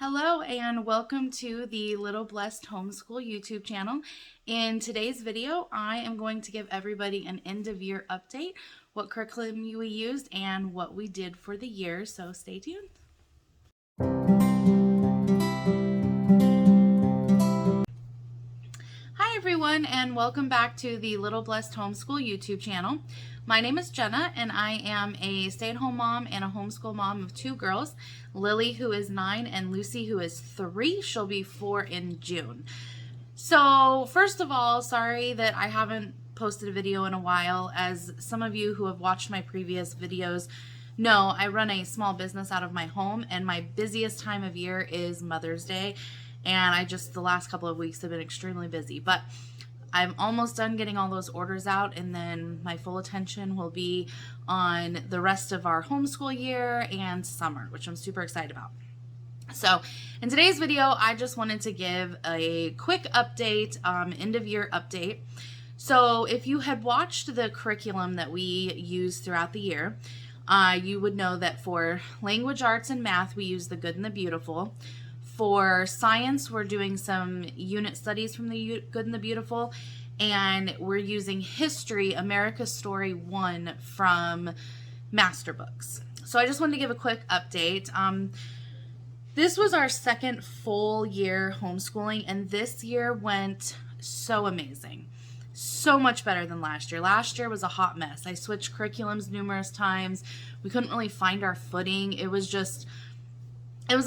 Hello and welcome to the Little Blessed Homeschool YouTube channel. In today's video, I am going to give everybody an end of year update, what curriculum we used and what we did for the year, so stay tuned. Hi everyone and welcome back to the Little Blessed Homeschool YouTube channel. My name is Jenna and I am a stay-at-home mom and a homeschool mom of two girls, Lily who is 9 and Lucy who is 3. She'll be 4 in June. So first of all, sorry that I haven't posted a video in a while. As some of you who have watched my previous videos know, I run a small business out of my home and my busiest time of year is Mother's Day. And the last couple of weeks have been extremely busy, but I'm almost done getting all those orders out, and then my full attention will be on the rest of our homeschool year and summer, which I'm super excited about. So in today's video, I just wanted to give a quick update, end of year update. So if you had watched the curriculum that we used throughout the year, you would know that for language arts and math, we use the good and the beautiful. For science, we're doing some unit studies from the Good and the Beautiful, and we're using history, America's Story 1 from Master Books. So I just wanted to give a quick update. This was our second full year homeschooling, and this year went so amazing. So much better than last year. Last year was a hot mess. I switched curriculums numerous times. We couldn't really find our footing. It was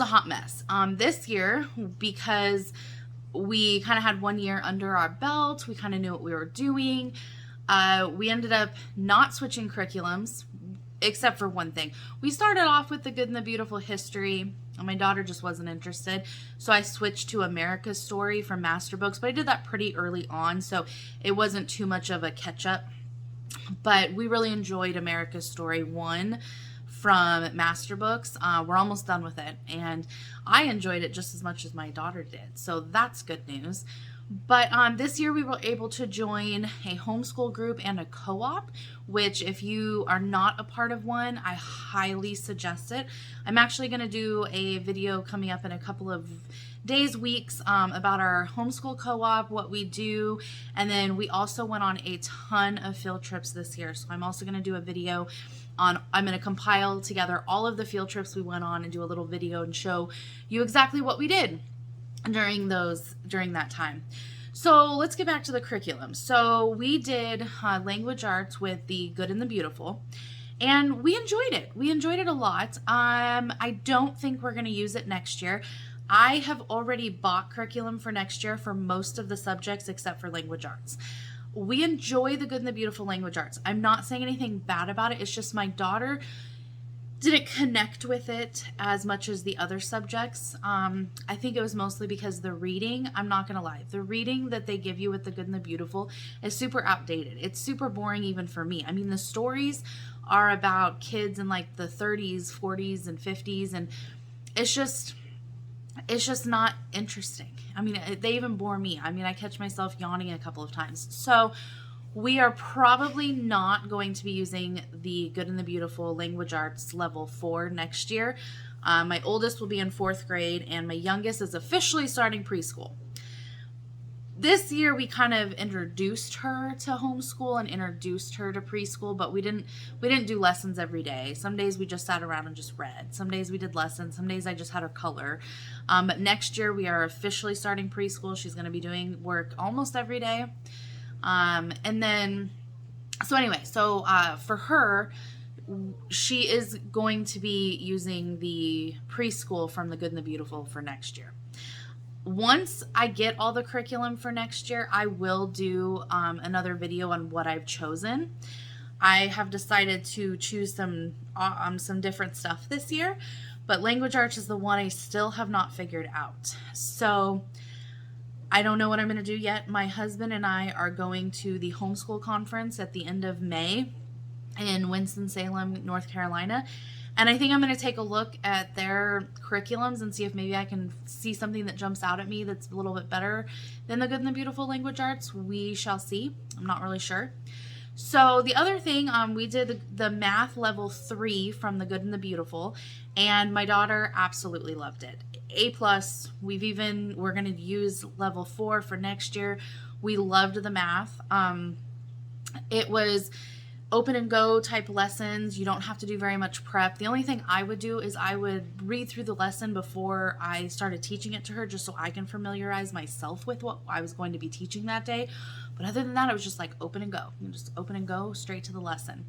a hot mess. This year, because we kind of had 1 year under our belt, we kind of knew what we were doing. We ended up not switching curriculums, except for one thing. We started off with the Good and the Beautiful history, and my daughter just wasn't interested. So I switched to America's Story from Master Books, but I did that pretty early on, so it wasn't too much of a catch-up. But we really enjoyed America's Story 1 from Master Books. We're almost done with it, and I enjoyed it just as much as my daughter did, so that's good news. But this year we were able to join a homeschool group and a co-op, which if you are not a part of one, I highly suggest it. I'm actually going to do a video coming up in a couple of days, weeks, about our homeschool co-op, what we do, and then we also went on a ton of field trips this year, so I'm also going to do a video I'm going to compile together all of the field trips we went on and do a little video and show you exactly what we did during that time. So let's get back to the curriculum. So we did language arts with the Good and the Beautiful, and we enjoyed it. We enjoyed it a lot. I don't think we're going to use it next year. I have already bought curriculum for next year for most of the subjects except for language arts. We enjoy the Good and the Beautiful language arts. I'm not saying anything bad about it. It's just my daughter didn't connect with it as much as the other subjects. I think it was mostly because the reading, I'm not going to lie, the reading that they give you with the Good and the Beautiful is super outdated. It's super boring even for me. I mean, the stories are about kids in like the 30s, 40s, and 50s, and it's just not interesting. I mean, they even bore me. I mean, I catch myself yawning a couple of times. So we are probably not going to be using the Good and the Beautiful language arts level 4 next year. My oldest will be in 4th grade and my youngest is officially starting preschool. This year we kind of introduced her to homeschool and introduced her to preschool, but we didn't do lessons every day. Some days we just sat around and just read. Some days we did lessons. Some days I just had her color. But next year we are officially starting preschool. She's going to be doing work almost every day. For her, she is going to be using the preschool from the Good and the Beautiful for next year. Once I get all the curriculum for next year, I will do another video on what I've chosen. I have decided to choose some different stuff this year, but language arts is the one I still have not figured out. So I don't know what I'm going to do yet. My husband and I are going to the homeschool conference at the end of May in Winston-Salem, North Carolina. And I think I'm going to take a look at their curriculums and see if maybe I can see something that jumps out at me that's a little bit better than the Good and the Beautiful language arts. We shall see. I'm not really sure. So the other thing, we did the math level 3 from the Good and the Beautiful, and my daughter absolutely loved it. A+. We're going to use level 4 for next year. We loved the math. It was open and go type lessons. You don't have to do very much prep. The only thing I would do is I would read through the lesson before I started teaching it to her, just so I can familiarize myself with what I was going to be teaching that day. But other than that, it was just like open and go. You just open and go straight to the lesson.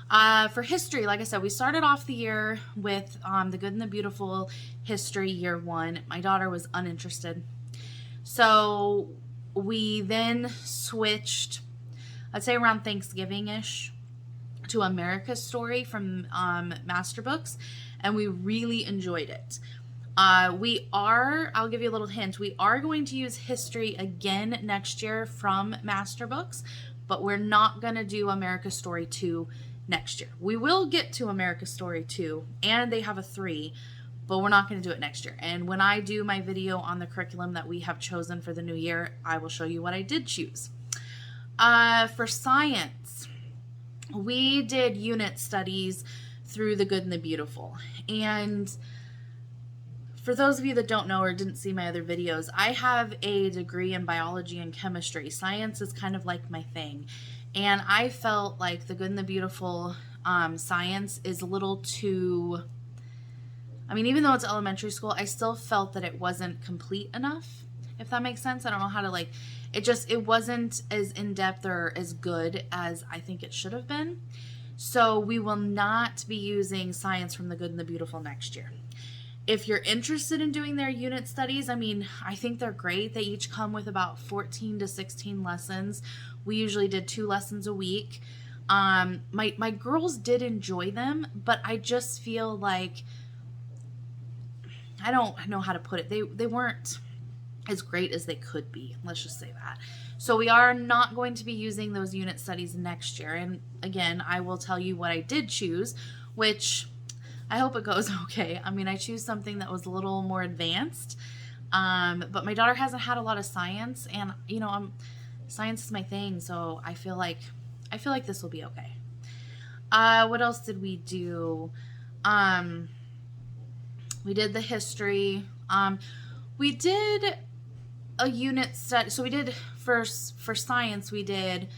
For history, like I said, we started off the year with the Good and the Beautiful history year 1. My daughter was uninterested. So we then switched, I'd say around Thanksgiving-ish, to America's Story from Master Books, and we really enjoyed it. I'll give you a little hint, we are going to use history again next year from Master Books, but we're not going to do America's Story 2 next year. We will get to America's Story 2, and they have a 3, but we're not going to do it next year. And when I do my video on the curriculum that we have chosen for the new year, I will show you what I did choose. For science, we did unit studies through the Good and the Beautiful. And for those of you that don't know or didn't see my other videos, I have a degree in biology and chemistry. Science is kind of like my thing. And I felt like the Good and the Beautiful science is a little too, even though it's elementary school, I still felt that it wasn't complete enough, if that makes sense. I don't know how to it wasn't as in-depth or as good as I think it should have been. So we will not be using science from the Good and the Beautiful next year. If you're interested in doing their unit studies, I think they're great. They each come with about 14 to 16 lessons. We usually did 2 lessons a week. My girls did enjoy them, but I just feel like, I don't know how to put it. They weren't as great as they could be. Let's just say that. So we are not going to be using those unit studies next year. And again, I will tell you what I did choose, which I hope it goes okay. I choose something that was a little more advanced. But my daughter hasn't had a lot of science, and science is my thing, so I feel like this will be okay. What else did we do? We did the history. We did a unit study. So we did for science, we did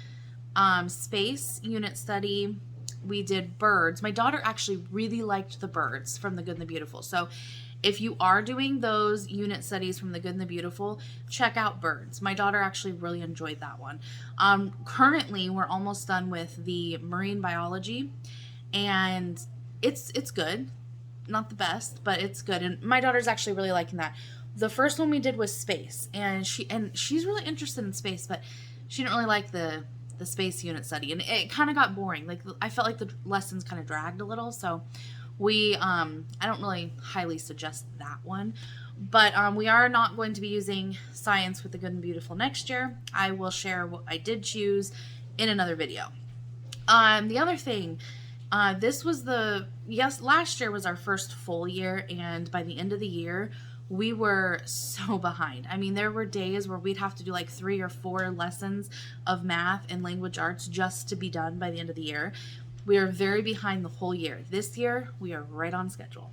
space unit study. We did birds. My daughter actually really liked the birds from the Good and the Beautiful. So if you are doing those unit studies from the Good and the Beautiful, check out birds. My daughter actually really enjoyed that one. Currently, we're almost done with the marine biology, and it's good. Not the best, but it's good. And my daughter's actually really liking that. The first one we did was space, and she's really interested in space, but she didn't really like the space unit study, and it kind of got boring. I felt like the lessons kind of dragged a little, so I don't really highly suggest that one. But we are not going to be using science with the Good and Beautiful next year. I will share what I did choose in another video. The other thing, last year was our first full year, and by the end of the year, we were so behind. There were days where we'd have to do 3 or 4 lessons of math and language arts just to be done by the end of the year. We are very behind the whole year. This year, we are right on schedule.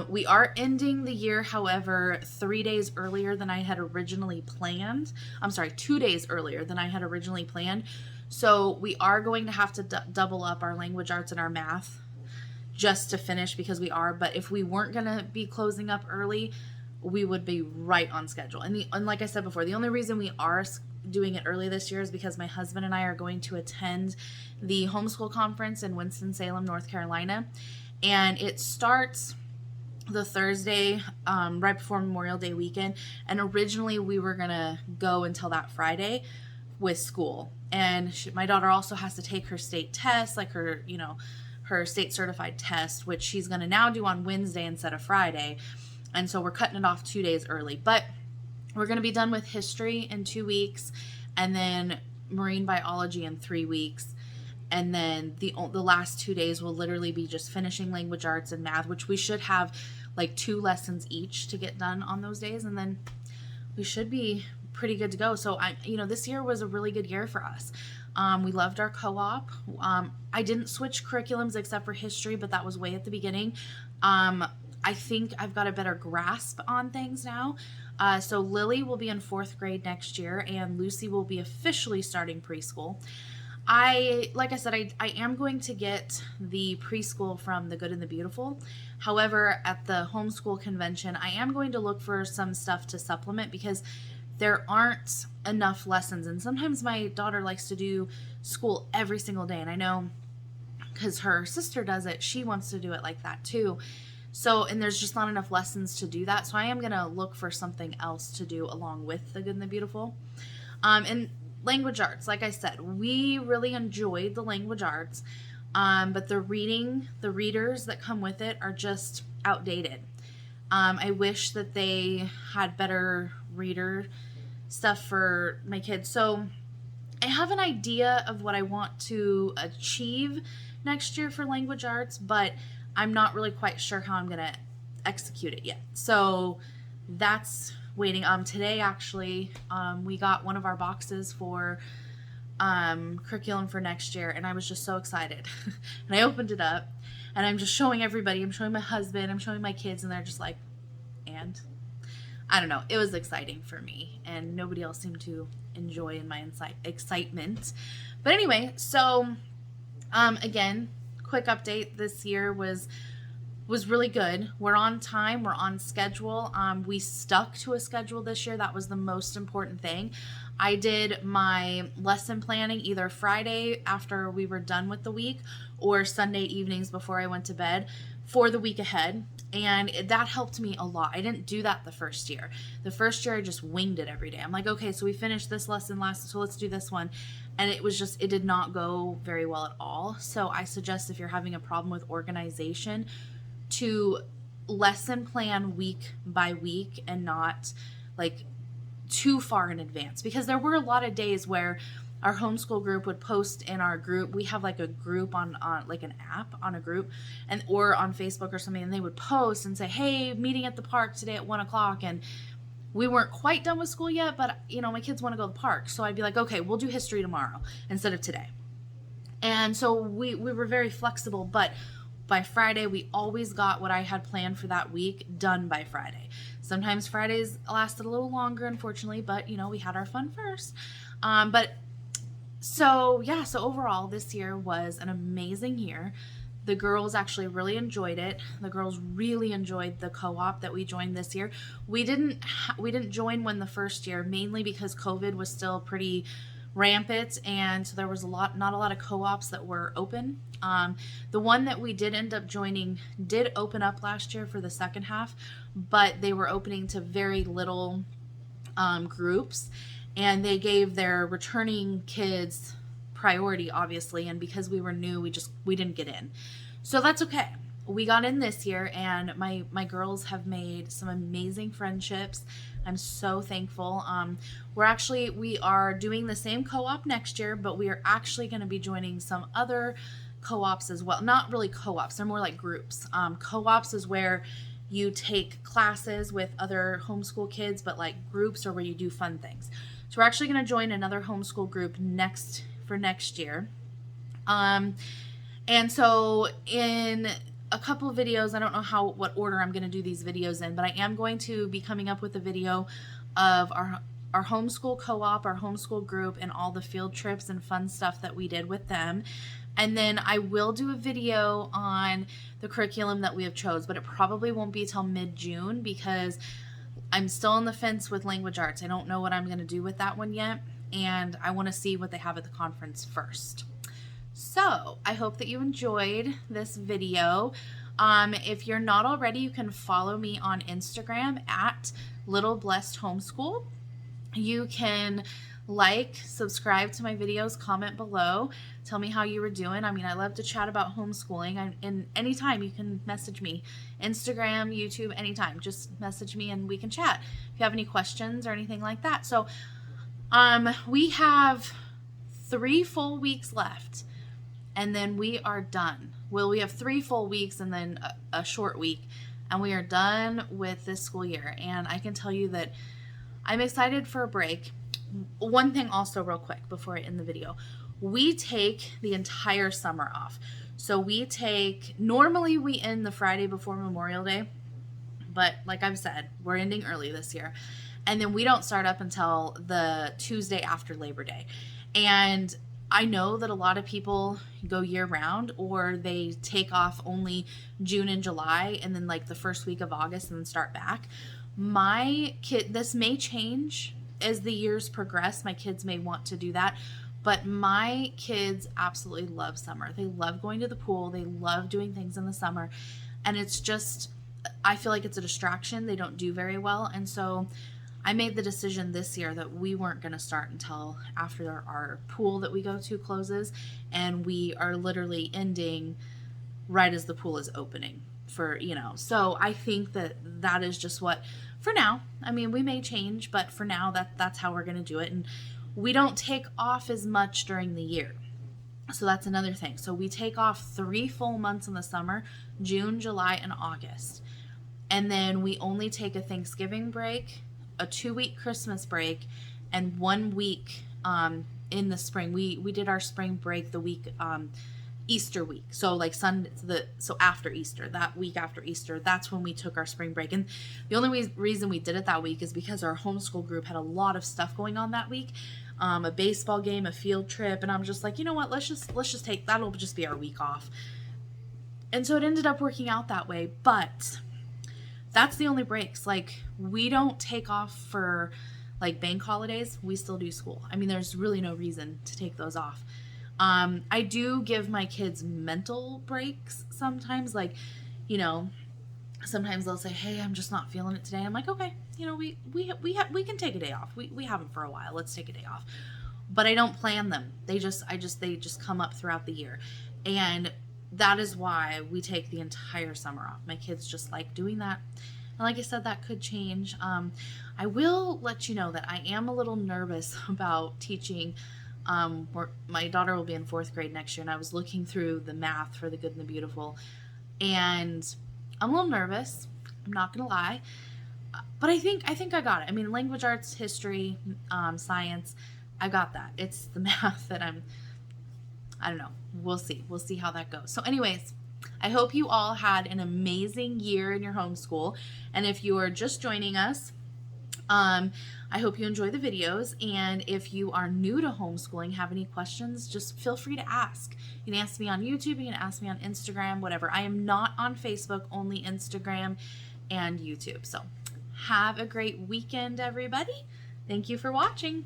We are ending the year, however, 3 days earlier than I had originally planned. 2 days earlier than I had originally planned. So we are going to have to double up our language arts and our math just to finish, because we are. But if we weren't going to be closing up early, we would be right on schedule. And like I said before, the only reason we are doing it early this year is because my husband and I are going to attend the Homeschool Conference in Winston-Salem, North Carolina. And it starts the Thursday right before Memorial Day weekend. And originally we were going to go until that Friday with school. And my daughter also has to take her state test, her state certified test, which she's going to now do on Wednesday instead of Friday. And so we're cutting it off 2 days early. But we're going to be done with history in 2 weeks, and then marine biology in 3 weeks. And then the last 2 days will literally be just finishing language arts and math, which we should have 2 lessons each to get done on those days. And then we should be pretty good to go. So this year was a really good year for us. We loved our co-op. I didn't switch curriculums except for history, but that was way at the beginning. I think I've got a better grasp on things now. So Lily will be in 4th grade next year, and Lucy will be officially starting preschool. Like I said, I am going to get the preschool from The Good and the Beautiful. However, at the homeschool convention, I am going to look for some stuff to supplement because there aren't enough lessons. And sometimes my daughter likes to do school every single day. And I know because her sister does it, she wants to do it like that too. So, and there's just not enough lessons to do that. So I am going to look for something else to do along with The Good and the Beautiful. And language arts, like I said, we really enjoyed the language arts, but the readers that come with it are just outdated. I wish that they had better reader stuff for my kids. So I have an idea of what I want to achieve next year for language arts, but I'm not really quite sure how I'm going to execute it yet. So that's waiting. Today actually, we got one of our boxes for curriculum for next year, and I was just so excited. And I opened it up, and I'm just showing everybody. I'm showing my husband, I'm showing my kids, and they're just like, and I don't know. It was exciting for me, and nobody else seemed to enjoy in my excitement. But anyway, so again, quick update. This year was really good. We're on time. We're on schedule. We stuck to a schedule this year. That was the most important thing. I did my lesson planning either Friday after we were done with the week or Sunday evenings before I went to bed for the week ahead. And that helped me a lot. I didn't do that the first year. The first year I just winged it every day. I'm like, okay, so we finished this lesson last, so let's do this one. And it did not go very well at all. So I suggest if you're having a problem with organization, to lesson plan week by week and not like too far in advance, because there were a lot of days where our homeschool group would post in our group. We have like a group on like an app on a group or on Facebook or something, and they would post and say, hey, meeting at the park today at 1:00, and we weren't quite done with school yet, but my kids want to go to the park. So I'd be like, okay, we'll do history tomorrow instead of today. And so we were very flexible, but by Friday, we always got what I had planned for that week done by Friday. Sometimes Fridays lasted a little longer, unfortunately, but we had our fun first. So overall, this year was an amazing year. The girls actually really enjoyed it. The girls really enjoyed the co-op that we joined this year. We didn't join one the first year, mainly because COVID was still pretty rampant, and so there was not a lot of co-ops that were open. The one that we did end up joining did open up last year for the second half, but they were opening to very little groups, and they gave their returning kids priority, obviously, and because we were new, we didn't get in. So that's okay. We got in this year, and my girls have made some amazing friendships. I'm so thankful. We are doing the same co-op next year, but we are actually going to be joining some other co-ops as well. Not really co-ops, they're more like groups. Co-ops is where you take classes with other homeschool kids, but like groups are where you do fun things. So we're actually going to join another homeschool group for next year. And so in a couple of videos, I don't know what order I'm going to do these videos in, but I am going to be coming up with a video of our homeschool co-op, our homeschool group, and all the field trips and fun stuff that we did with them. And then I will do a video on the curriculum that we have chose, but it probably won't be till mid-June because I'm still on the fence with language arts. I don't know what I'm going to do with that one yet, and I want to see what they have at the conference first. So I hope that you enjoyed this video. If you're not already, you can follow me on Instagram at Little Blessed Homeschool. You can subscribe to my videos, comment below, tell me how you were doing. I love to chat about homeschooling, and anytime you can message me. Instagram, YouTube, anytime. Just message me and we can chat if you have any questions or anything like that. So we have 3 full weeks left, and then we are done. Well, we have 3 full weeks and then a short week, and we are done with this school year. And I can tell you that I'm excited for a break. One thing also real quick before I end the video, we take the entire summer off. So normally we end the Friday before Memorial Day, But like I've said, we're ending early this year. And then we don't start up until the Tuesday after Labor Day. And I know that a lot of people go year round, or they take off only June and July and then like the first week of August and then start back. My kid, this may change as the years progress. My kids may want to do that. But my kids absolutely love summer. They love going to the pool. They love doing things in the summer. And it's just, I feel like it's a distraction. They don't do very well. And so I made the decision this year that we weren't going to start until after our pool that we go to closes. And we are literally ending right as the pool is opening for, So I think that is just what, for now, I mean, we may change, but for now that's how we're going to do it. And we don't take off as much during the year. So that's another thing. So we take off 3 full months in the summer, June, July, and August. And then we only take a Thanksgiving break, a 2-week Christmas break, and 1 week in the spring. We did our spring break the week, Easter week. So like Sunday, so after Easter, that week after Easter, that's when we took our spring break. And the only reason we did it that week is because our homeschool group had a lot of stuff going on that week. A baseball game, a field trip, and I'm just like, you know what, let's just take, that'll just be our week off. And so it ended up working out that way, but that's the only breaks. Like, we don't take off for like bank holidays. We still do school. I mean, there's really no reason to take those off. I do give my kids mental breaks sometimes, like, sometimes they'll say, hey, I'm just not feeling it today. I'm like, okay, we can take a day off. We haven't for a while. Let's take a day off. But I don't plan them. They just come up throughout the year. And that is why we take the entire summer off. My kids just like doing that. And like I said, that could change. I will let you know that I am a little nervous about teaching. My daughter will be in 4th grade next year, and I was looking through the math for the good and the beautiful, and I'm a little nervous. I'm not gonna lie, but I think I got it. I mean, language arts, history, science, I got that. It's the math that I don't know. We'll see how that goes. So anyways, I hope you all had an amazing year in your homeschool, and if you are just joining us, I hope you enjoy the videos, and if you are new to homeschooling, have any questions, just feel free to ask. You can ask me on YouTube, you can ask me on Instagram, whatever. I am not on Facebook, only Instagram and YouTube. So have a great weekend, everybody. Thank you for watching.